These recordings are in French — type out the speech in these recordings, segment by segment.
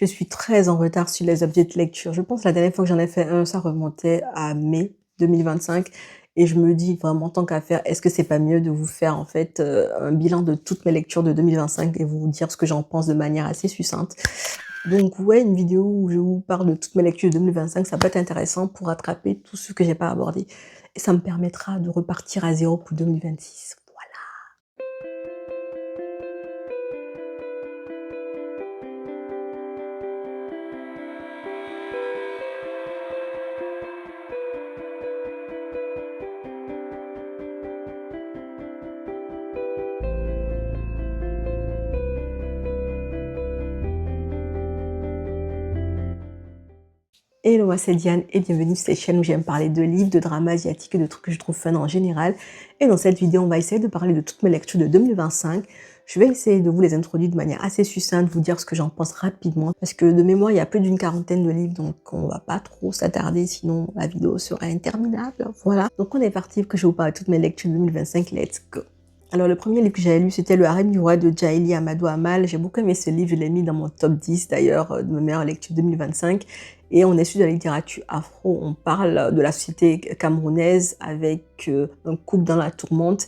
Je suis très en retard sur les objets de lecture. Je pense que la dernière fois que j'en ai fait un, ça remontait à mai 2025 et je me dis vraiment tant qu'à faire, est-ce que c'est pas mieux de vous faire en fait, un bilan de toutes mes lectures de 2025 et vous dire ce que j'en pense de manière assez succincte. Donc ouais, une vidéo où je vous parle de toutes mes lectures de 2025, ça peut être intéressant pour rattraper tout ce que j'ai pas abordé et ça me permettra de repartir à zéro pour 2026. Hello, moi c'est Diane et bienvenue sur cette chaîne où j'aime parler de livres, de dramas asiatiques et de trucs que je trouve fun en général. Et dans cette vidéo, on va essayer de parler de toutes mes lectures de 2025. Je vais essayer de vous les introduire de manière assez succincte, vous dire ce que j'en pense rapidement. Parce que de mémoire, il y a plus d'une quarantaine de livres, donc on va pas trop s'attarder, sinon la vidéo serait interminable. Voilà, donc on est parti que je vais vous parler de toutes mes lectures de 2025. Let's go! Alors, le premier livre que j'avais lu, c'était Le Harem du roi de Jaili Amadou Amal. J'ai beaucoup aimé ce livre, je l'ai mis dans mon top 10 d'ailleurs de mes meilleures lectures 2025. Et on est sur de la littérature afro, on parle de la société camerounaise avec un couple dans la tourmente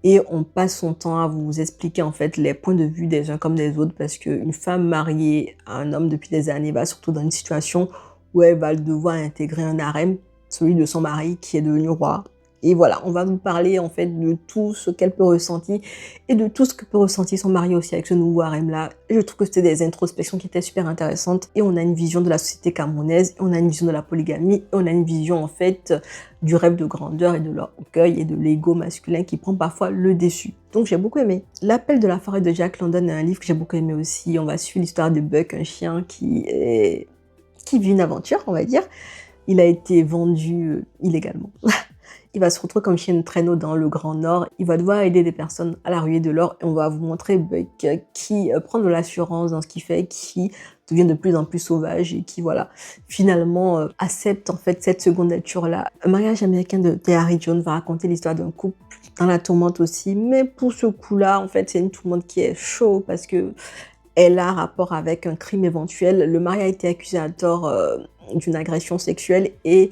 et on passe son temps à vous expliquer en fait les points de vue des uns comme des autres parce qu'une femme mariée à un homme depuis des années va surtout dans une situation où elle va devoir intégrer un harem, celui de son mari qui est devenu roi. Et voilà, on va vous parler en fait de tout ce qu'elle peut ressentir et de tout ce que peut ressentir son mari aussi avec ce nouveau harem-là. Je trouve que c'était des introspections qui étaient super intéressantes et on a une vision de la société camerounaise, on a une vision de la polygamie, et on a une vision en fait du rêve de grandeur et de l'orgueil et de l'ego masculin qui prend parfois le dessus. Donc j'ai beaucoup aimé. L'appel de la forêt de Jack London est un livre que j'ai beaucoup aimé aussi. On va suivre l'histoire de Buck, un chien qui vit une aventure, on va dire. Il a été vendu illégalement. Il va se retrouver comme chien de traîneau dans le Grand Nord. Il va devoir aider des personnes à la ruée de l'or. Et on va vous montrer Buck qui prend de l'assurance dans ce qu'il fait, qui devient de plus en plus sauvage et qui, voilà, finalement accepte en fait cette seconde nature-là. Un mariage américain de Harry Jones va raconter l'histoire d'un couple dans la tourmente aussi. Mais pour ce coup-là, en fait, c'est une tourmente qui est chaud parce que elle a rapport avec un crime éventuel. Le mari a été accusé à tort d'une agression sexuelle et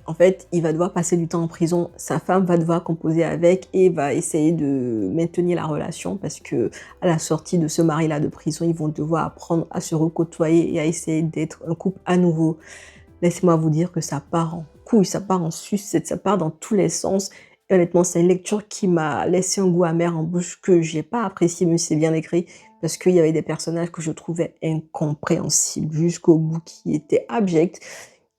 en fait, il va devoir passer du temps en prison. Sa femme va devoir composer avec et va essayer de maintenir la relation parce que à la sortie de ce mari-là de prison, ils vont devoir apprendre à se recôtoyer et à essayer d'être un couple à nouveau. Laissez-moi vous dire que ça part en couille, ça part en sucette, ça part dans tous les sens. Et honnêtement, c'est une lecture qui m'a laissé un goût amer en bouche que j'ai pas apprécié, mais c'est bien écrit parce qu'il y avait des personnages que je trouvais incompréhensibles jusqu'au bout, qui étaient abjects,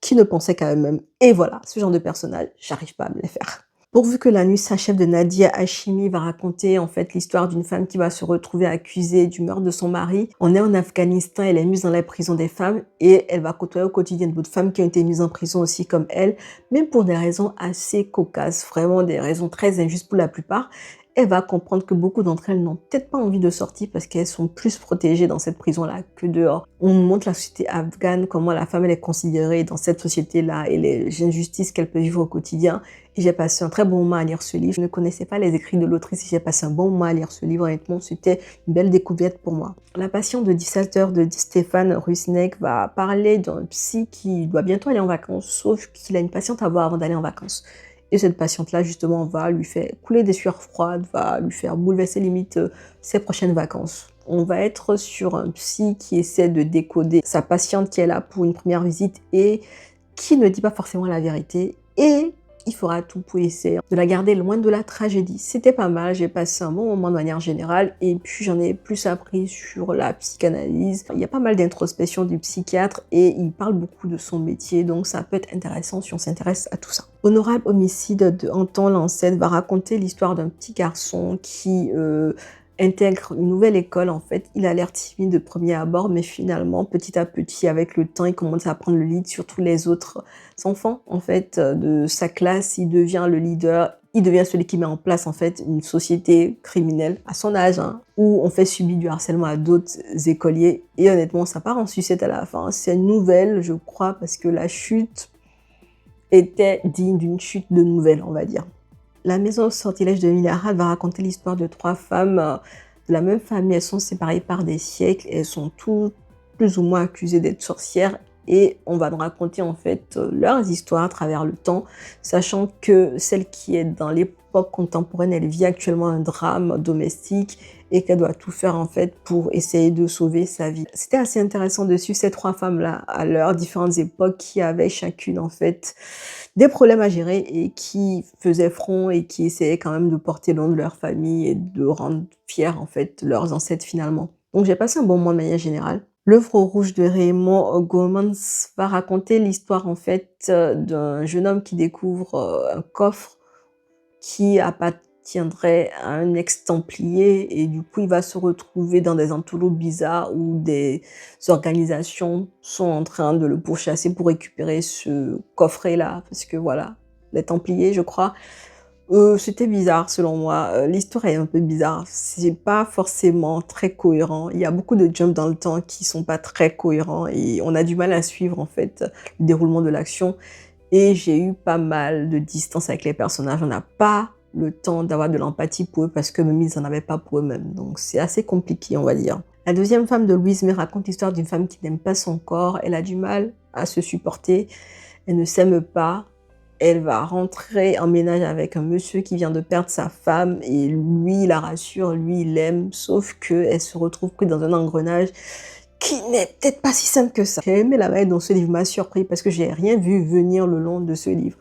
qui ne pensaient qu'à eux-mêmes. Et voilà, ce genre de personnages, j'arrive pas à me les faire. Pourvu que la nuit s'achève de Nadia Hashimi va raconter en fait l'histoire d'une femme qui va se retrouver accusée du meurtre de son mari. On est en Afghanistan, elle est mise dans la prison des femmes et elle va côtoyer au quotidien d'autres femmes qui ont été mises en prison aussi comme elle, même pour des raisons assez cocasses, vraiment des raisons très injustes pour la plupart. Elle va comprendre que beaucoup d'entre elles n'ont peut-être pas envie de sortir parce qu'elles sont plus protégées dans cette prison-là que dehors. On montre la société afghane, comment la femme elle est considérée dans cette société-là et les injustices qu'elle peut vivre au quotidien. Et j'ai passé un très bon moment à lire ce livre. Je ne connaissais pas les écrits de l'autrice et j'ai passé un bon moment à lire ce livre. Honnêtement, c'était une belle découverte pour moi. La passion de 17 heures de Stéphane Rusnek va parler d'un psy qui doit bientôt aller en vacances, sauf qu'il a une patiente à voir avant d'aller en vacances. Et cette patiente-là, justement, va lui faire couler des sueurs froides, va lui faire bouleverser limite ses prochaines vacances. On va être sur un psy qui essaie de décoder sa patiente qui est là pour une première visite et qui ne dit pas forcément la vérité. Et il fera tout pour essayer de la garder loin de la tragédie. C'était pas mal, j'ai passé un bon moment de manière générale et puis j'en ai plus appris sur la psychanalyse. Il y a pas mal d'introspection du psychiatre et il parle beaucoup de son métier, donc ça peut être intéressant si on s'intéresse à tout ça. Honorable homicide de Anton Lancette va raconter l'histoire d'un petit garçon qui intègre une nouvelle école. En fait, il a l'air timide de premier abord, mais finalement, petit à petit, avec le temps, il commence à prendre le lead sur tous les autres enfants, en fait, de sa classe. Il devient le leader, il devient celui qui met en place, en fait, une société criminelle à son âge, hein, où on fait subir du harcèlement à d'autres écoliers. Et honnêtement, ça part en sucette à la fin. C'est une nouvelle, je crois, parce que la chute était digne d'une chute de nouvelles, on va dire. La maison au sortilège de Millarad va raconter l'histoire de trois femmes de la même famille. Elles sont séparées par des siècles et elles sont toutes plus ou moins accusées d'être sorcières. Et on va nous raconter en fait leurs histoires à travers le temps, sachant que celle qui est dans l'époque contemporaine, elle vit actuellement un drame domestique et qu'elle doit tout faire en fait pour essayer de sauver sa vie. C'était assez intéressant de suivre ces trois femmes-là à leurs différentes époques qui avaient chacune en fait des problèmes à gérer et qui faisaient front et qui essayaient quand même de porter le nom de leur famille et de rendre fiers en fait leurs ancêtres finalement. Donc j'ai passé un bon moment de manière générale. L'œuvre rouge de Raymond Goemans va raconter l'histoire en fait d'un jeune homme qui découvre un coffre qui appartiendrait à un ex-templier et du coup il va se retrouver dans des entourloups bizarres où des organisations sont en train de le pourchasser pour récupérer ce coffret-là parce que voilà, les templiers je crois. C'était bizarre selon moi, l'histoire est un peu bizarre, c'est pas forcément très cohérent. Il y a beaucoup de jumps dans le temps qui sont pas très cohérents et on a du mal à suivre en fait le déroulement de l'action et j'ai eu pas mal de distance avec les personnages. On n'a pas le temps d'avoir de l'empathie pour eux parce que même ils en avaient pas pour eux-mêmes, donc c'est assez compliqué on va dire. La deuxième femme de Louise May raconte l'histoire d'une femme qui n'aime pas son corps, elle a du mal à se supporter, elle ne s'aime pas. Elle va rentrer en ménage avec un monsieur qui vient de perdre sa femme et lui, il la rassure, lui, il l'aime, sauf qu'elle se retrouve prise dans un engrenage qui n'est peut-être pas si simple que ça. J'ai aimé la manière dont ce livre m'a surpris parce que j'ai rien vu venir le long de ce livre.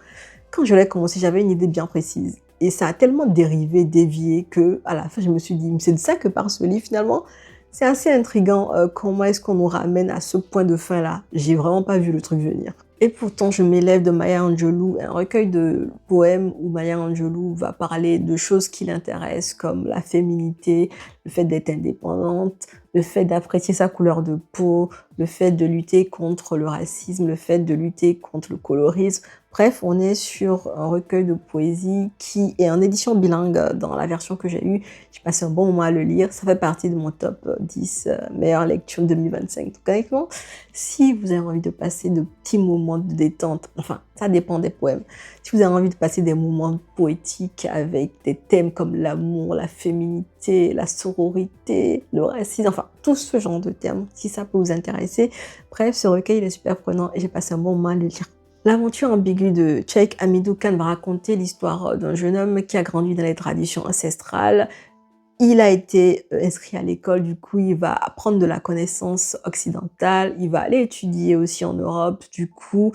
Quand je l'ai commencé, j'avais une idée bien précise et ça a tellement dérivé, dévié que à la fin, je me suis dit, c'est de ça que part ce livre finalement. C'est assez intriguant comment est-ce qu'on nous ramène à ce point de fin-là. J'ai vraiment pas vu le truc venir. Et pourtant, je m'élève de Maya Angelou, un recueil de poèmes où Maya Angelou va parler de choses qui l'intéressent, comme la féminité, le fait d'être indépendante, le fait d'apprécier sa couleur de peau, le fait de lutter contre le racisme, le fait de lutter contre le colorisme. Bref, on est sur un recueil de poésie qui est en édition bilingue dans la version que j'ai eue. J'ai passé un bon moment à le lire. Ça fait partie de mon top 10 meilleures lectures 2025. Donc honnêtement, si vous avez envie de passer de petits moments de détente, enfin, ça dépend des poèmes. Si vous avez envie de passer des moments poétiques avec des thèmes comme l'amour, la féminité, la sororité, le racisme, enfin, tout ce genre de termes, si ça peut vous intéresser. Bref, ce recueil il est super prenant et j'ai passé un bon moment à le lire. L'aventure ambiguë de Cheikh Hamidou Khan va raconter l'histoire d'un jeune homme qui a grandi dans les traditions ancestrales. Il a été inscrit à l'école, du coup, il va apprendre de la connaissance occidentale, il va aller étudier aussi en Europe, du coup,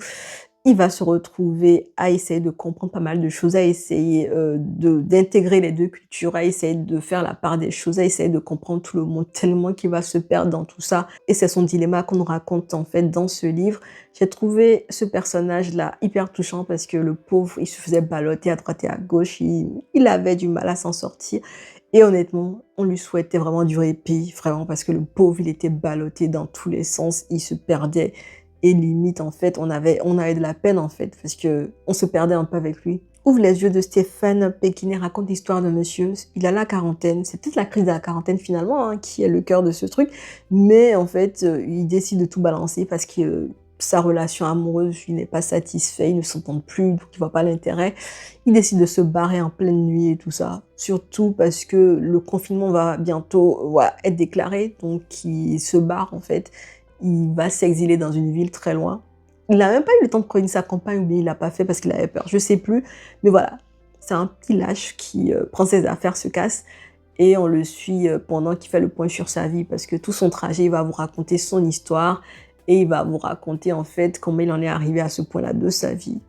il va se retrouver à essayer de comprendre pas mal de choses, à essayer d'intégrer les deux cultures, à essayer de faire la part des choses, à essayer de comprendre tout le monde, tellement qu'il va se perdre dans tout ça. Et c'est son dilemma qu'on nous raconte en fait dans ce livre. J'ai trouvé ce personnage-là hyper touchant parce que le pauvre, il se faisait balloter à droite et à gauche, il avait du mal à s'en sortir. Et honnêtement, on lui souhaitait vraiment du répit, vraiment, parce que le pauvre, il était ballotté dans tous les sens, il se perdait. Et limite, en fait, on avait de la peine, en fait, parce que on se perdait un peu avec lui. Ouvre les yeux de Stéphane Pékinet raconte l'histoire d'un monsieur. Il a la quarantaine. C'est peut-être la crise de la quarantaine, finalement, hein, qui est le cœur de ce truc. Mais, en fait, il décide de tout balancer parce que sa relation amoureuse, il n'est pas satisfait, ils ne s'entendent plus, donc il voit pas l'intérêt. Il décide de se barrer en pleine nuit et tout ça. Surtout parce que le confinement va bientôt être déclaré, donc il se barre, en fait. Il va s'exiler dans une ville très loin. Il n'a même pas eu le temps de prévenir sa compagne ou bien il l'a pas fait parce qu'il avait peur, je sais plus. Mais voilà, c'est un petit lâche qui prend ses affaires, se casse et on le suit pendant qu'il fait le point sur sa vie parce que tout son trajet, il va vous raconter son histoire et il va vous raconter en fait comment il en est arrivé à ce point-là de sa vie.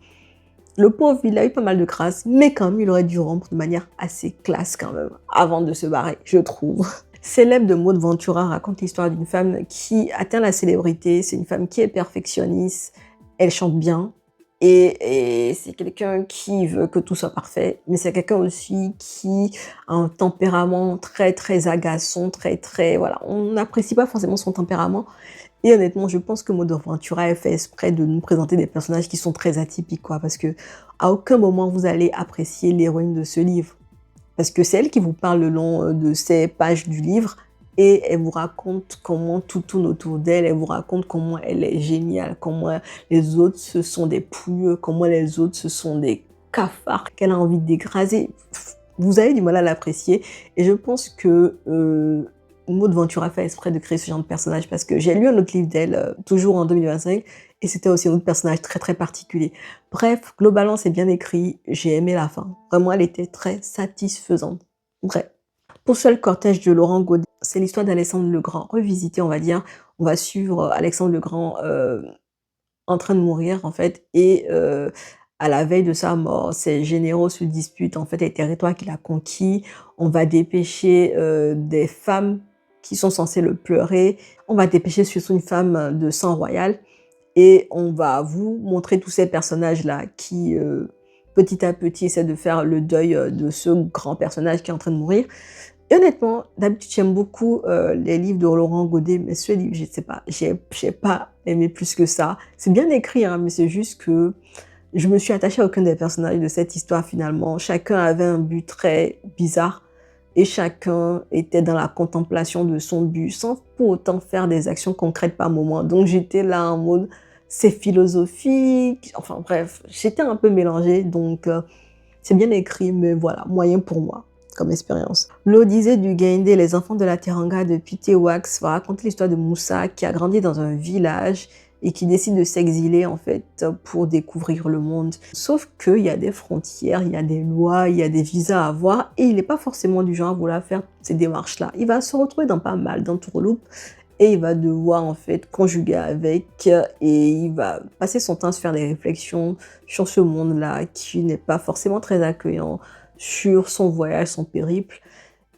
Le pauvre, il a eu pas mal de crasse, mais quand même, il aurait dû rompre de manière assez classe quand même, avant de se barrer, je trouve. Célèbre de Maud Ventura raconte l'histoire d'une femme qui atteint la célébrité. C'est une femme qui est perfectionniste, elle chante bien et c'est quelqu'un qui veut que tout soit parfait. Mais c'est quelqu'un aussi qui a un tempérament très très agaçant, très voilà. On n'apprécie pas forcément son tempérament. Et honnêtement, je pense que Maud Ventura a fait exprès de nous présenter des personnages qui sont très atypiques, quoi, parce que à aucun moment vous allez apprécier l'héroïne de ce livre. Parce que c'est elle qui vous parle le long de ces pages du livre et elle vous raconte comment tout tourne autour d'elle, elle vous raconte comment elle est géniale, comment les autres ce sont des pouilleux, comment les autres ce sont des cafards qu'elle a envie d'écraser. Vous avez du mal à l'apprécier et je pense que Maud Ventura fait exprès de créer ce genre de personnage parce que j'ai lu un autre livre d'elle, toujours en 2025, et c'était aussi un autre personnage très très particulier. Bref, globalement, c'est bien écrit, j'ai aimé la fin. Vraiment, elle était très satisfaisante. Bref. Pour seul cortège de Laurent Godet, c'est l'histoire d'Alexandre le Grand, revisité, on va dire. On va suivre Alexandre le Grand en train de mourir, en fait, et à la veille de sa mort, ses généraux se disputent, en fait, les territoires qu'il a conquis. On va dépêcher des femmes qui sont censées le pleurer. On va dépêcher surtout une femme de sang royal. Et on va vous montrer tous ces personnages-là qui, petit à petit, essaient de faire le deuil de ce grand personnage qui est en train de mourir. Et honnêtement, d'habitude, j'aime beaucoup les livres de Laurent Godet, mais ce livre, je sais pas, j'ai pas aimé plus que ça. C'est bien écrit, hein, mais c'est juste que je me suis attachée à aucun des personnages de cette histoire finalement. Chacun avait un but très bizarre et chacun était dans la contemplation de son but sans pour autant faire des actions concrètes par moment. Donc j'étais là en mode, c'est philosophique, enfin bref, j'étais un peu mélangée, donc c'est bien écrit, mais voilà, moyen pour moi comme expérience. L'Odyssée du Gaïndé, les enfants de la Teranga de Peter Wax va raconter l'histoire de Moussa qui a grandi dans un village et qui décide de s'exiler en fait pour découvrir le monde. Sauf qu'il y a des frontières, il y a des lois, il y a des visas à avoir et il n'est pas forcément du genre à vouloir faire ces démarches-là. Il va se retrouver dans pas mal d'entourloupes et il va devoir en fait conjuguer avec et il va passer son temps à se faire des réflexions sur ce monde-là qui n'est pas forcément très accueillant, sur son voyage, son périple.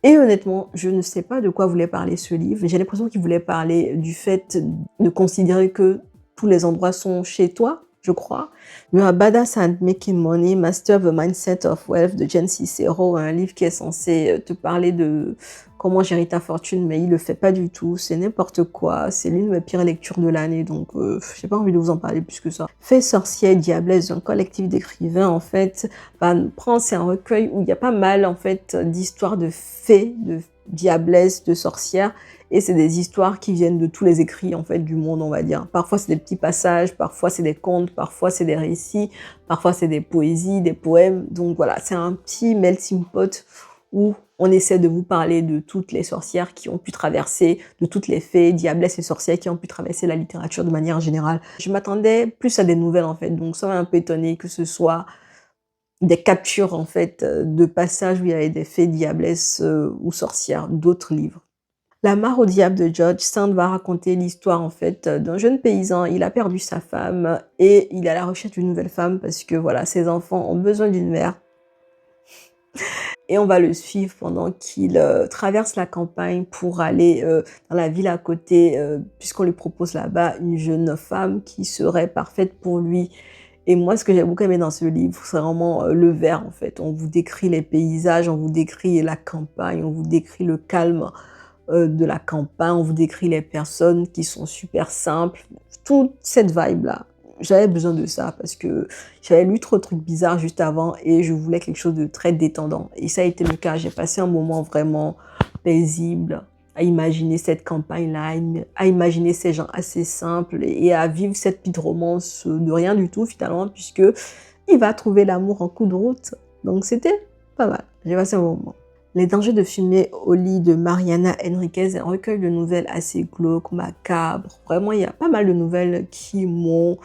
Et honnêtement, je ne sais pas de quoi voulait parler ce livre. J'ai l'impression qu'il voulait parler du fait de considérer que tous les endroits sont chez toi, je crois. You are badass at making money, master the mindset of wealth de Jen Sincero, un livre qui est censé te parler de comment gérer ta fortune, mais il le fait pas du tout. C'est n'importe quoi. C'est l'une de mes pires lectures de l'année, donc j'ai pas envie de vous en parler plus que ça. Fées sorcières et diablesse, un collectif d'écrivains, en fait, c'est un recueil où il y a pas mal, en fait, d'histoires de fées, de diablesse, de sorcières. Et c'est des histoires qui viennent de tous les écrits en fait du monde, on va dire. Parfois c'est des petits passages, parfois c'est des contes, parfois c'est des récits, parfois c'est des poésies, des poèmes. Donc voilà, c'est un petit melting pot où on essaie de vous parler de toutes les sorcières qui ont pu traverser, de toutes les fées, diablesses et sorcières qui ont pu traverser la littérature de manière générale. Je m'attendais plus à des nouvelles en fait, donc ça m'a un peu étonnée que ce soit des captures en fait de passages où il y avait des fées, diablesses ou sorcières d'autres livres. La mare au diable de George Sand va raconter l'histoire en fait d'un jeune paysan. Il a perdu sa femme et il est à la recherche d'une nouvelle femme parce que voilà, ses enfants ont besoin d'une mère. Et on va le suivre pendant qu'il traverse la campagne pour aller dans la ville à côté, puisqu'on lui propose là-bas une jeune femme qui serait parfaite pour lui. Et moi, ce que j'ai beaucoup aimé dans ce livre, c'est vraiment le vers en fait. On vous décrit les paysages, on vous décrit la campagne, on vous décrit le calme de la campagne, on vous décrit les personnes qui sont super simples, toute cette vibe-là. J'avais besoin de ça parce que j'avais lu trop de trucs bizarres juste avant et je voulais quelque chose de très détendant. Et ça a été le cas, j'ai passé un moment vraiment paisible à imaginer cette campagne-là, à imaginer ces gens assez simples et à vivre cette petite romance de rien du tout finalement puisque il va trouver l'amour en coup de route. Donc c'était pas mal, j'ai passé un moment. Les dangers de fumer au lit de Mariana Enriquez, un recueil de nouvelles assez glauques, macabres. Vraiment, il y a pas mal de nouvelles qui m'ont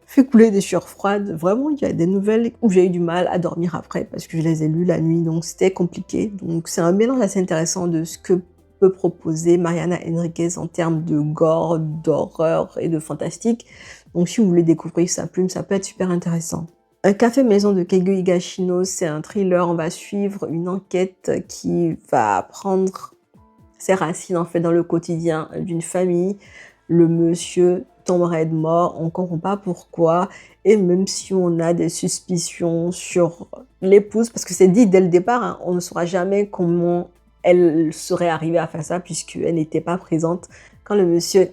fait couler des sueurs froides. Vraiment, il y a des nouvelles où j'ai eu du mal à dormir après parce que je les ai lues la nuit, donc c'était compliqué. Donc c'est un mélange assez intéressant de ce que peut proposer Mariana Enriquez en termes de gore, d'horreur et de fantastique. Donc si vous voulez découvrir sa plume, ça peut être super intéressant. Un café maison de Keigo Higashino, c'est un thriller. On va suivre une enquête qui va prendre ses racines en fait dans le quotidien d'une famille. Le monsieur tomberait de mort, on ne comprend pas pourquoi. Et même si on a des suspicions sur l'épouse, parce que c'est dit dès le départ, hein, on ne saura jamais comment elle serait arrivée à faire ça puisqu'elle n'était pas présente quand le monsieur...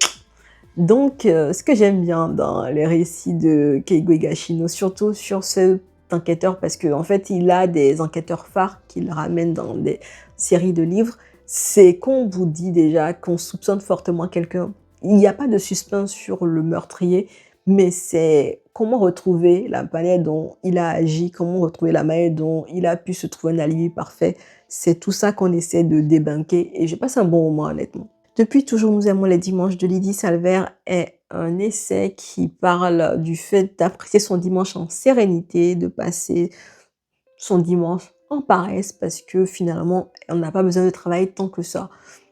Donc, ce que j'aime bien dans les récits de Keigo Higashino, surtout sur cet enquêteur, parce qu'en fait, il a des enquêteurs phares qu'il ramène dans des séries de livres, c'est qu'on vous dit déjà qu'on soupçonne fortement quelqu'un. Il n'y a pas de suspense sur le meurtrier, mais c'est comment retrouver la manière dont il a agi, comment retrouver la manière dont il a pu se trouver un alibi parfait. C'est tout ça qu'on essaie de débunker et j'ai passé un bon moment honnêtement. Depuis toujours, nous aimons les dimanches de Lydie Salver est un essai qui parle du fait d'apprécier son dimanche en sérénité, de passer son dimanche en paresse parce que finalement, on n'a pas besoin de travailler tant que ça.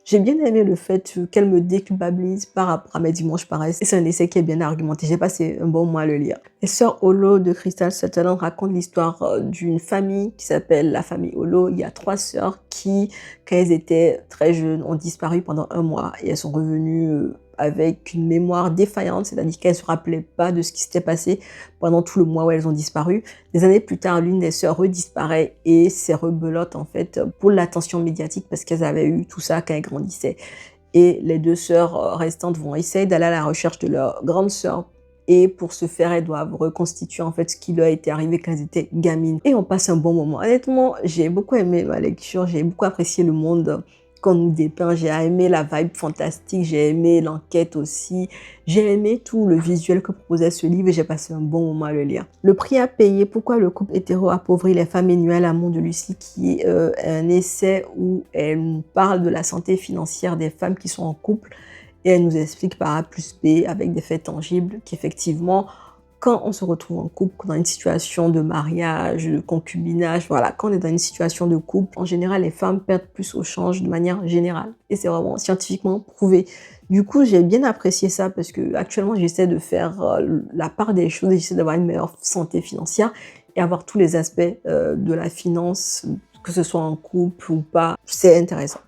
J'ai bien aimé le fait qu'elle me déculpabilise par rapport à mes dimanches paresse. Et c'est un essai qui est bien argumenté. J'ai passé un bon mois à le lire. Les sœurs Holo de Crystal Sutherland racontent l'histoire d'une famille qui s'appelle la famille Holo. Il y a 3 sœurs qui, quand elles étaient très jeunes, ont disparu pendant un mois et elles sont revenues avec une mémoire défaillante, c'est-à-dire qu'elles ne se rappelaient pas de ce qui s'était passé pendant tout le mois où elles ont disparu. Des années plus tard, l'une des sœurs redisparaît et c'est rebelote en fait pour l'attention médiatique parce qu'elles avaient eu tout ça quand elles grandissaient. Et les 2 sœurs restantes vont essayer d'aller à la recherche de leur grande sœur et pour ce faire, elles doivent reconstituer en fait ce qui leur était arrivé quand elles étaient gamines. Et on passe un bon moment. Honnêtement, j'ai beaucoup aimé ma lecture, j'ai beaucoup apprécié le monde qu'on nous dépeint, j'ai aimé la vibe fantastique, j'ai aimé l'enquête aussi, j'ai aimé tout le visuel que proposait ce livre et j'ai passé un bon moment à le lire. Le prix à payer, pourquoi le couple hétéro appauvrit les femmes et nuit l'amour de Lucie, qui est un essai où elle nous parle de la santé financière des femmes qui sont en couple et elle nous explique par A plus B avec des faits tangibles qu'effectivement, quand on se retrouve en couple, dans une situation de mariage, de concubinage, voilà, quand on est dans une situation de couple, en général, les femmes perdent plus au change de manière générale. Et c'est vraiment scientifiquement prouvé. Du coup, j'ai bien apprécié ça parce que actuellement, j'essaie de faire la part des choses, j'essaie d'avoir une meilleure santé financière et avoir tous les aspects de la finance, que ce soit en couple ou pas. C'est intéressant.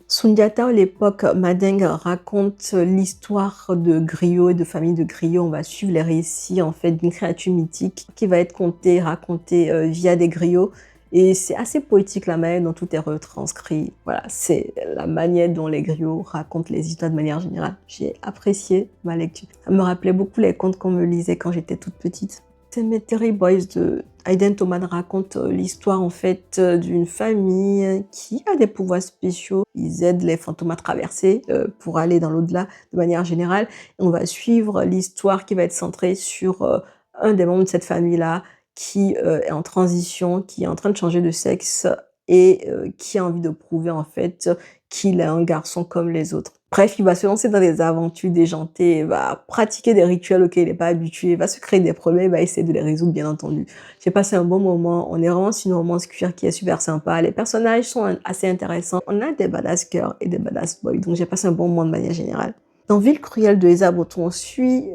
Sundiata, à l'époque Madingue, raconte l'histoire de griots et de familles de griots. On va suivre les récits en fait d'une créature mythique qui va être racontée via des griots. Et c'est assez poétique la manière dont tout est retranscrit. Voilà, c'est la manière dont les griots racontent les histoires de manière générale. J'ai apprécié ma lecture. Ça me rappelait beaucoup les contes qu'on me lisait quand j'étais toute petite. Cemetery Boys de Aiden Thoman raconte l'histoire en fait d'une famille qui a des pouvoirs spéciaux. Ils aident les fantômes à traverser pour aller dans l'au-delà de manière générale. Et on va suivre l'histoire qui va être centrée sur un des membres de cette famille-là qui est en transition, qui est en train de changer de sexe et qui a envie de prouver en fait qu'il est un garçon comme les autres. Bref, il va se lancer dans des aventures déjantées, il va pratiquer des rituels auxquels il n'est pas habitué, il va se créer des problèmes, il va essayer de les résoudre bien entendu. J'ai passé un bon moment, on est vraiment sur une romance queer qui est super sympa, les personnages sont assez intéressants, on a des badass girls et des badass boys, donc j'ai passé un bon moment de manière générale. Dans Ville cruelle de Esa Breton, on suit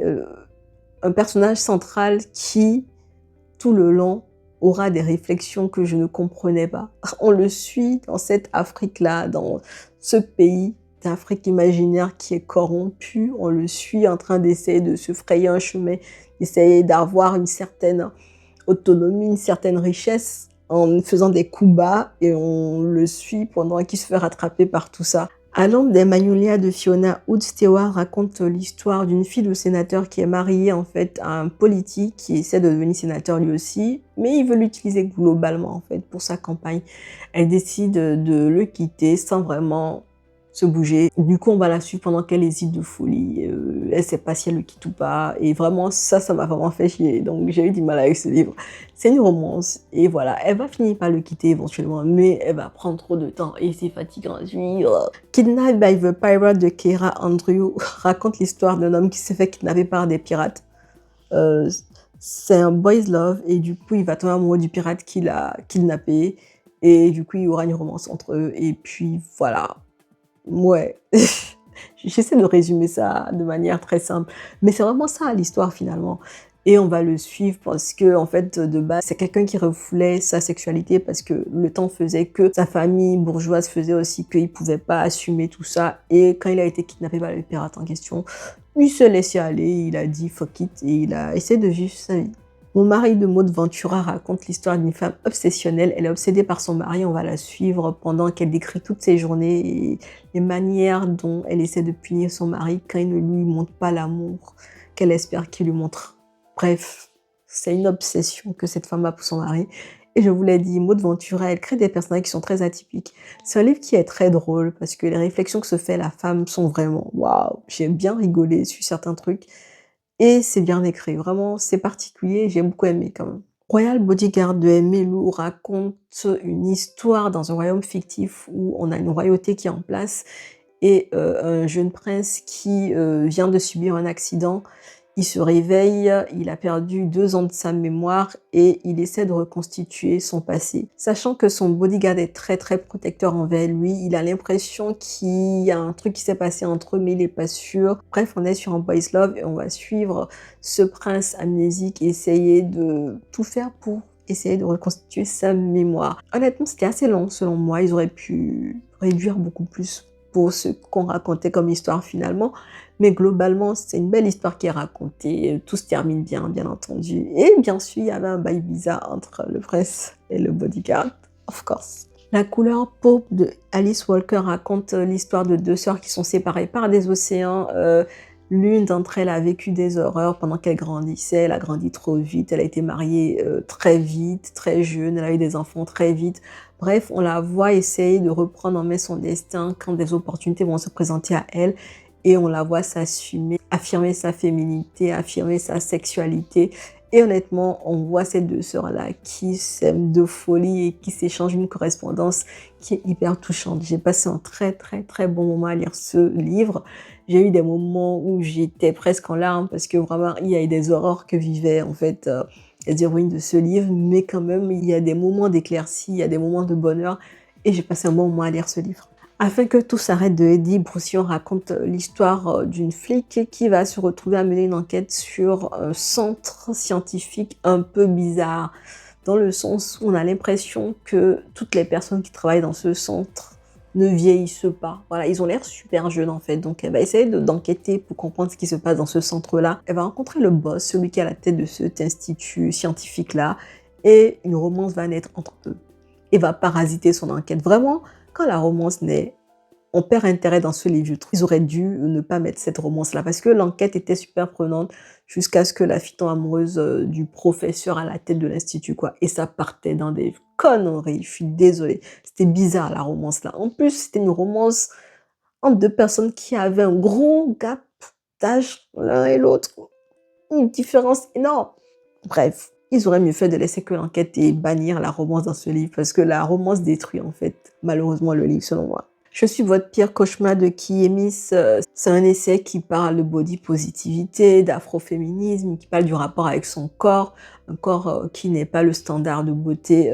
un personnage central qui, tout le long, aura des réflexions que je ne comprenais pas. On le suit dans cette Afrique-là, dans ce pays d'Afrique imaginaire qui est corrompu. On le suit en train d'essayer de se frayer un chemin, d'essayer d'avoir une certaine autonomie, une certaine richesse en faisant des coups bas et on le suit pendant qu'il se fait rattraper par tout ça. À l'ombre des Magnolias de Fiona, Hood Stewart raconte l'histoire d'une fille de sénateur qui est mariée en fait à un politique qui essaie de devenir sénateur lui aussi, mais il veut l'utiliser globalement en fait pour sa campagne. Elle décide de le quitter sans vraiment se bouger. Du coup, on va la suivre pendant qu'elle hésite de folie. Elle sait pas si elle le quitte ou pas. Et vraiment, ça m'a vraiment fait chier. Donc, j'ai eu du mal avec ce livre. C'est une romance. Et voilà, elle va finir par le quitter éventuellement. Mais elle va prendre trop de temps. Et c'est fatigant à suivre. Kidnapped by the Pirate de Keira Andrew raconte l'histoire d'un homme qui s'est fait kidnapper par des pirates. C'est un boys love. Et du coup, il va tomber amoureux du pirate qui l'a kidnappé. Et du coup, il y aura une romance entre eux. Et puis, voilà. Ouais, j'essaie de résumer ça de manière très simple, mais c'est vraiment ça l'histoire finalement. Et on va le suivre parce que en fait de base c'est quelqu'un qui refoulait sa sexualité parce que le temps faisait que sa famille bourgeoise faisait aussi qu'il pouvait pas assumer tout ça. Et quand il a été kidnappé par le pirate en question, il se laissait aller, il a dit fuck it et il a essayé de vivre sa vie. Mon mari de Maud Ventura raconte l'histoire d'une femme obsessionnelle. Elle est obsédée par son mari. On va la suivre pendant qu'elle décrit toutes ses journées et les manières dont elle essaie de punir son mari quand il ne lui montre pas l'amour qu'elle espère qu'il lui montre. Bref, c'est une obsession que cette femme a pour son mari. Et je vous l'ai dit, Maud Ventura, elle crée des personnages qui sont très atypiques. C'est un livre qui est très drôle parce que les réflexions que se fait la femme sont vraiment waouh. J'ai bien rigolé sur certains trucs. et c'est bien écrit. Vraiment, c'est particulier, j'ai beaucoup aimé quand même. Royal Bodyguard de Aimé Lou raconte une histoire dans un royaume fictif où on a une royauté qui est en place et un jeune prince qui, vient de subir un accident. Il se réveille, il a perdu 2 ans de sa mémoire et il essaie de reconstituer son passé. Sachant que son bodyguard est très, très protecteur envers lui, il a l'impression qu'il y a un truc qui s'est passé entre eux, mais il est pas sûr. Bref, on est sur un boys love et on va suivre ce prince amnésique et essayer de tout faire pour essayer de reconstituer sa mémoire. Honnêtement, c'était assez long selon moi, ils auraient pu réduire beaucoup plus pour ce qu'on racontait comme histoire finalement. Mais globalement, c'est une belle histoire qui est racontée, tout se termine bien, bien entendu. Et bien sûr, il y avait un bail bizarre entre le prince et le bodyguard, of course. La couleur pourpre de Alice Walker raconte l'histoire de 2 sœurs qui sont séparées par des océans. L'une d'entre elles a vécu des horreurs pendant qu'elle grandissait. Elle a grandi trop vite, elle a été mariée très vite, très jeune, elle a eu des enfants très vite. Bref, on la voit essayer de reprendre en main son destin quand des opportunités vont se présenter à elle. Et on la voit s'assumer, affirmer sa féminité, affirmer sa sexualité. Et honnêtement, on voit ces 2 sœurs-là qui s'aiment de folie et qui s'échangent une correspondance qui est hyper touchante. J'ai passé un très, très, très bon moment à lire ce livre. J'ai eu des moments où j'étais presque en larmes parce que vraiment, il y a eu des horreurs que vivaient en fait les héroïnes de ce livre. Mais quand même, il y a des moments d'éclaircie, il y a des moments de bonheur. Et j'ai passé un bon moment à lire ce livre. Afin que tout s'arrête de Eddie, Broussillon raconte l'histoire d'une flic qui va se retrouver à mener une enquête sur un centre scientifique un peu bizarre, dans le sens où on a l'impression que toutes les personnes qui travaillent dans ce centre ne vieillissent pas. Voilà, ils ont l'air super jeunes en fait, donc elle va essayer d'enquêter pour comprendre ce qui se passe dans ce centre-là. Elle va rencontrer le boss, celui qui est à la tête de cet institut scientifique-là, et une romance va naître entre eux et va parasiter son enquête. Vraiment, quand la romance naît, on perd intérêt dans ce livre. Je trouve qu'ils auraient dû ne pas mettre cette romance-là parce que l'enquête était super prenante jusqu'à ce que la fille tombe amoureuse du professeur à la tête de l'institut, quoi. Et ça partait dans des conneries. Je suis désolée. C'était bizarre, la romance-là. En plus, c'était une romance entre 2 personnes qui avaient un gros gap d'âge l'un et l'autre. Une différence énorme. Bref, ils auraient mieux fait de laisser que l'enquête et bannir la romance dans ce livre parce que la romance détruit en fait malheureusement le livre selon moi. Je suis votre pire cauchemar de Kiemis. C'est un essai qui parle de body positivité, d'afroféminisme, qui parle du rapport avec son corps, un corps qui n'est pas le standard de beauté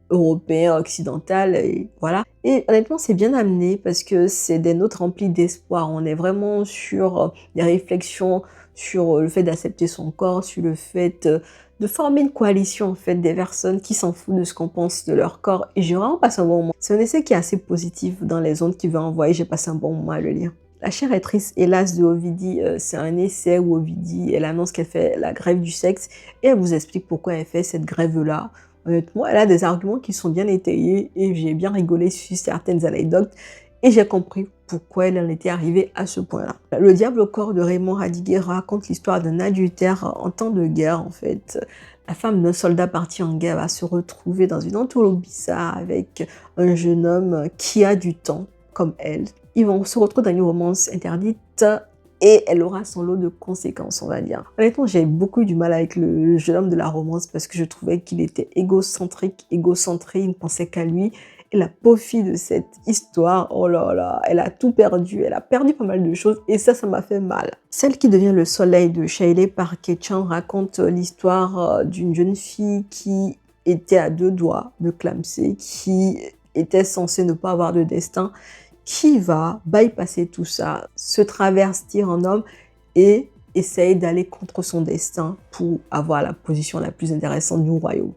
européen, occidental, et voilà. Et honnêtement, c'est bien amené parce que c'est des notes remplies d'espoir. On est vraiment sur des réflexions sur le fait d'accepter son corps, sur le fait de former une coalition en fait des personnes qui s'en foutent de ce qu'on pense de leur corps. Et j'ai vraiment passé un bon moment. C'est un essai qui est assez positif dans les ondes qu'il veut envoyer. J'ai passé un bon moment à le lire. La chère est triste, hélas, de Ovidie, c'est un essai où Ovidie, elle annonce qu'elle fait la grève du sexe et elle vous explique pourquoi elle fait cette grève-là. Honnêtement, elle a des arguments qui sont bien étayés et j'ai bien rigolé sur certaines anecdotes et j'ai compris pourquoi elle en était arrivée à ce point-là. Le diable au corps de Raymond Radiguet raconte l'histoire d'un adultère en temps de guerre en fait. La femme d'un soldat parti en guerre va se retrouver dans une entourloupe bizarre avec un jeune homme qui a du temps comme elle. Ils vont se retrouver dans une romance interdite et elle aura son lot de conséquences, on va dire. Honnêtement, j'ai beaucoup eu du mal avec le jeune homme de la romance parce que je trouvais qu'il était égocentrique, égocentré, il ne pensait qu'à lui. Et la pauvre fille de cette histoire, oh là là, elle a tout perdu, elle a perdu pas mal de choses et ça m'a fait mal. Celle qui devient le soleil de Shailene Parker Chan raconte l'histoire d'une jeune fille qui était à 2 doigts de clamser, qui était censée ne pas avoir de destin, qui va bypasser tout ça, se travestir en homme et essayer d'aller contre son destin pour avoir la position la plus intéressante du royaume.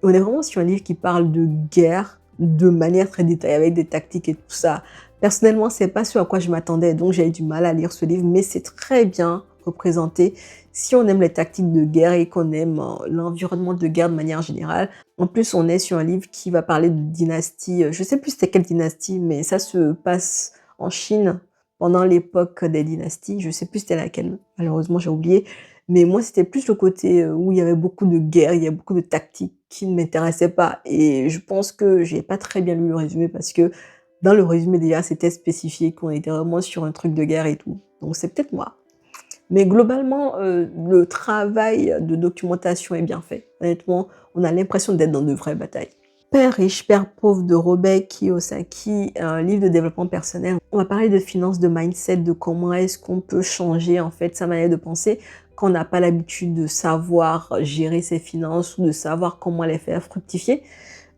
Et on est vraiment sur un livre qui parle de guerre de manière très détaillée, avec des tactiques et tout ça. Personnellement, c'est pas ce à quoi je m'attendais, donc j'ai eu du mal à lire ce livre, mais c'est très bien représenté. Si on aime les tactiques de guerre et qu'on aime l'environnement de guerre de manière générale, en plus on est sur un livre qui va parler de dynastie, je sais plus c'était quelle dynastie, mais ça se passe en Chine pendant l'époque des dynasties, je sais plus c'était laquelle, malheureusement j'ai oublié, mais moi c'était plus le côté où il y avait beaucoup de guerre, il y a beaucoup de tactiques qui ne m'intéressaient pas, et je pense que j'ai pas très bien lu le résumé parce que dans le résumé déjà c'était spécifié qu'on était vraiment sur un truc de guerre et tout, donc c'est peut-être moi. Mais globalement, le travail de documentation est bien fait. Honnêtement, on a l'impression d'être dans de vraies batailles. Père riche, père pauvre de Robert Kiyosaki, un livre de développement personnel. On va parler de finances, de mindset, de comment est-ce qu'on peut changer en fait sa manière de penser quand on n'a pas l'habitude de savoir gérer ses finances ou de savoir comment les faire fructifier.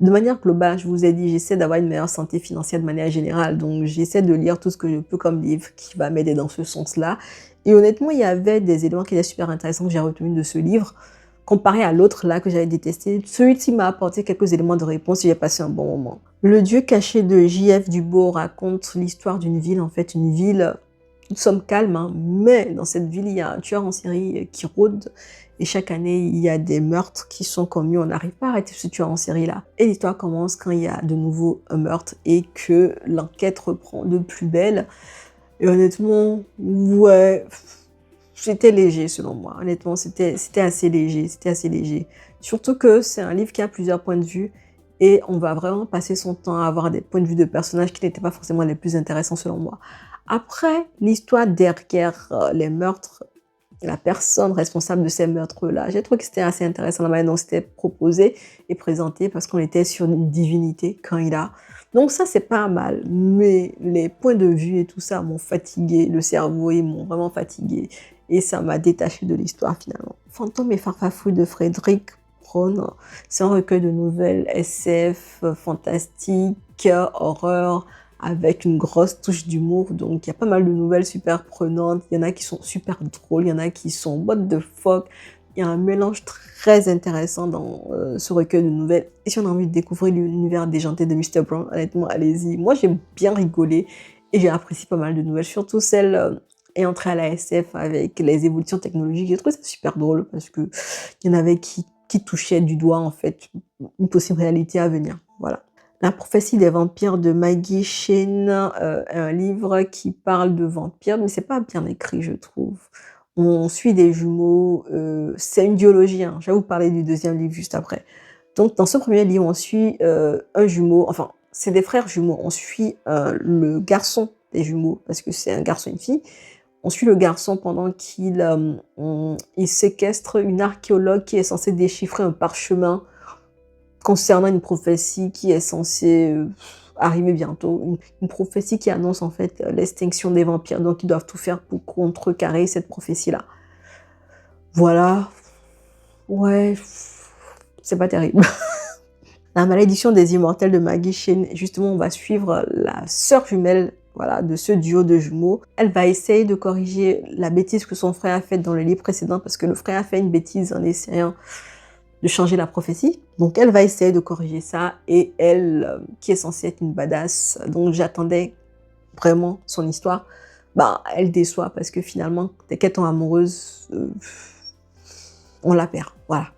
De manière globale, je vous ai dit, j'essaie d'avoir une meilleure santé financière de manière générale. Donc, j'essaie de lire tout ce que je peux comme livre qui va m'aider dans ce sens-là. Et honnêtement, il y avait des éléments qui étaient super intéressants que j'ai retenus de ce livre, comparé à l'autre là que j'avais détesté. Celui-ci m'a apporté quelques éléments de réponse et j'ai passé un bon moment. Le Dieu caché de J.F. Dubois raconte l'histoire d'une ville, en fait, une ville, nous sommes calmes, hein, mais dans cette ville, il y a un tueur en série qui rôde. Et chaque année, il y a des meurtres qui sont commis. On n'arrive pas à arrêter ce tueur en série-là. Et l'histoire commence quand il y a de nouveau un meurtre et que l'enquête reprend de plus belle. Et honnêtement, ouais, c'était léger selon moi. Honnêtement, c'était assez léger. C'était assez léger. Surtout que c'est un livre qui a plusieurs points de vue. Et on va vraiment passer son temps à avoir des points de vue de personnages qui n'étaient pas forcément les plus intéressants selon moi. Après, l'histoire derrière les meurtres, la personne responsable de ces meurtres-là. J'ai trouvé que c'était assez intéressant la manière dont c'était proposé et présenté parce qu'on était sur une divinité quand il a. Donc ça, c'est pas mal. Mais les points de vue et tout ça m'ont fatigué. Le cerveau, ils m'ont vraiment fatigué. Et ça m'a détaché de l'histoire finalement. Fantôme et Farfafouille de Frédéric Braun. C'est un recueil de nouvelles SF, fantastique, horreur, avec une grosse touche d'humour. Donc, il y a pas mal de nouvelles super prenantes. Il y en a qui sont super drôles, il y en a qui sont what the fuck. Il y a un mélange très intéressant dans ce recueil de nouvelles. Et si on a envie de découvrir l'univers déjanté de Mr. Brown, honnêtement, allez-y. Moi, j'ai bien rigolé et j'ai apprécié pas mal de nouvelles, surtout celles ayant trait à la SF avec les évolutions technologiques. J'ai trouvé ça super drôle parce que il y en avait qui touchaient du doigt, en fait, une possible réalité à venir. Voilà. La prophétie des vampires de Maggie Shane, un livre qui parle de vampires, mais c'est pas bien écrit, je trouve. On suit des jumeaux, c'est une duologie, hein. Je vais vous parler du deuxième livre juste après. Donc, dans ce premier livre, on suit un jumeau, enfin, c'est des frères jumeaux. On suit le garçon des jumeaux, parce que c'est un garçon et une fille. On suit le garçon pendant qu'il il séquestre une archéologue qui est censée déchiffrer un parchemin concernant une prophétie qui est censée arriver bientôt, une prophétie qui annonce en fait l'extinction des vampires, donc ils doivent tout faire pour contrecarrer cette prophétie-là. Voilà, ouais, c'est pas terrible. La malédiction des immortels de Maggie Shane, justement on va suivre la sœur jumelle, voilà, de ce duo de jumeaux. Elle va essayer de corriger la bêtise que son frère a faite dans le livre précédent, parce que le frère a fait une bêtise en essayant de changer la prophétie. Donc elle va essayer de corriger ça et elle, qui est censée être une badass, donc j'attendais vraiment son histoire, bah elle déçoit parce que finalement, dès qu'elle tombe amoureuse, on la perd, voilà.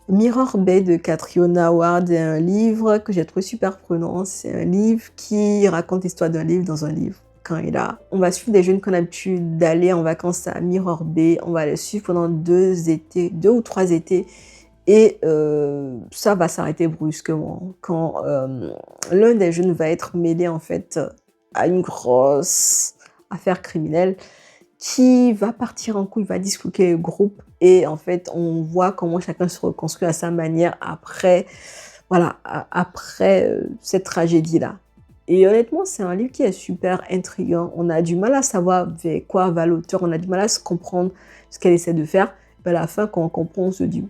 Mirror Bay de Catriona Ward est un livre que j'ai trouvé super prenant. C'est un livre qui raconte l'histoire d'un livre dans un livre. Quand il a, on va suivre des jeunes qu'on a l'habitude d'aller en vacances à Mirror Bay. On va les suivre pendant 2 ou 3 étés. Et ça va s'arrêter brusquement quand l'un des jeunes va être mêlé en fait à une grosse affaire criminelle qui va partir en couille, va disloquer le groupe et en fait on voit comment chacun se reconstruit à sa manière après, voilà, après cette tragédie-là. Et honnêtement, c'est un livre qui est super intriguant. On a du mal à savoir vers quoi va l'auteur, on a du mal à se comprendre ce qu'elle essaie de faire. Mais à la fin, quand on comprend, on se dit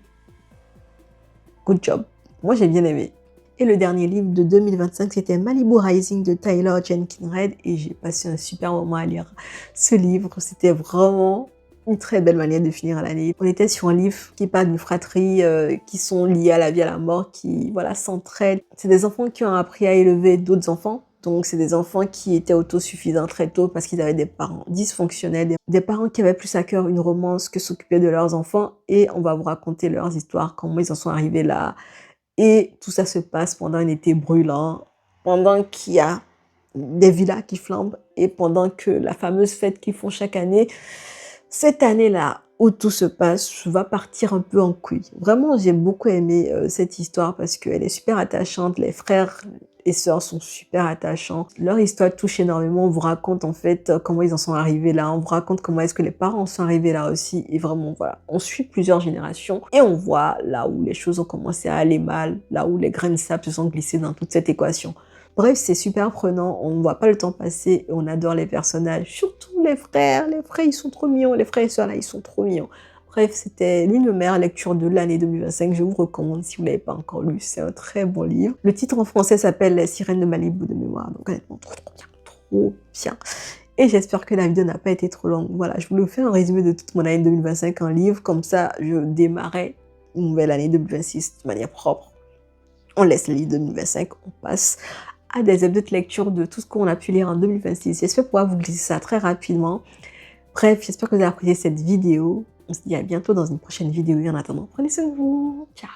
good job. Moi, j'ai bien aimé. Et le dernier livre de 2025, c'était Malibu Rising de Tyler Jenkins Reid. Et j'ai passé un super moment à lire ce livre. C'était vraiment une très belle manière de finir l'année. On était sur un livre qui parle d'une fratrie qui sont liés à la vie, à la mort, qui voilà, s'entraident. C'est des enfants qui ont appris à élever d'autres enfants. Donc, c'est des enfants qui étaient autosuffisants très tôt parce qu'ils avaient des parents dysfonctionnels, des parents qui avaient plus à cœur une romance que s'occuper de leurs enfants. Et on va vous raconter leurs histoires, comment ils en sont arrivés là. Et tout ça se passe pendant un été brûlant, pendant qu'il y a des villas qui flambent et pendant que la fameuse fête qu'ils font chaque année, cette année-là où tout se passe, va partir un peu en couille. Vraiment, j'ai beaucoup aimé cette histoire parce qu'elle est super attachante. Les frères et sœurs sont super attachants. Leur histoire touche énormément. On vous raconte en fait comment ils en sont arrivés là. On vous raconte comment est-ce que les parents sont arrivés là aussi. Et vraiment, voilà, on suit plusieurs générations et on voit là où les choses ont commencé à aller mal, là où les grains de sable se sont glissés dans toute cette équation. Bref, c'est super prenant, on ne voit pas le temps passer et on adore les personnages, surtout les frères. Les frères, ils sont trop mignons. Les frères et sœurs, là, ils sont trop mignons. Bref, c'était l'une de mes meilleures lectures de l'année 2025. Je vous recommande si vous ne l'avez pas encore lu. C'est un très bon livre. Le titre en français s'appelle La sirène de Malibu de mémoire. Donc honnêtement, trop bien, trop bien. Et j'espère que la vidéo n'a pas été trop longue. Voilà, je voulais vous faire un résumé de toute mon année 2025 en livre. Comme ça, je démarrais une nouvelle année 2026 de manière propre. On laisse les livres 2025, on passe à des updates de lecture de tout ce qu'on a pu lire en 2026. J'espère pouvoir vous glisser ça très rapidement. Bref, j'espère que vous avez apprécié cette vidéo. On se dit à bientôt dans une prochaine vidéo. Et en attendant, prenez soin de vous. Ciao.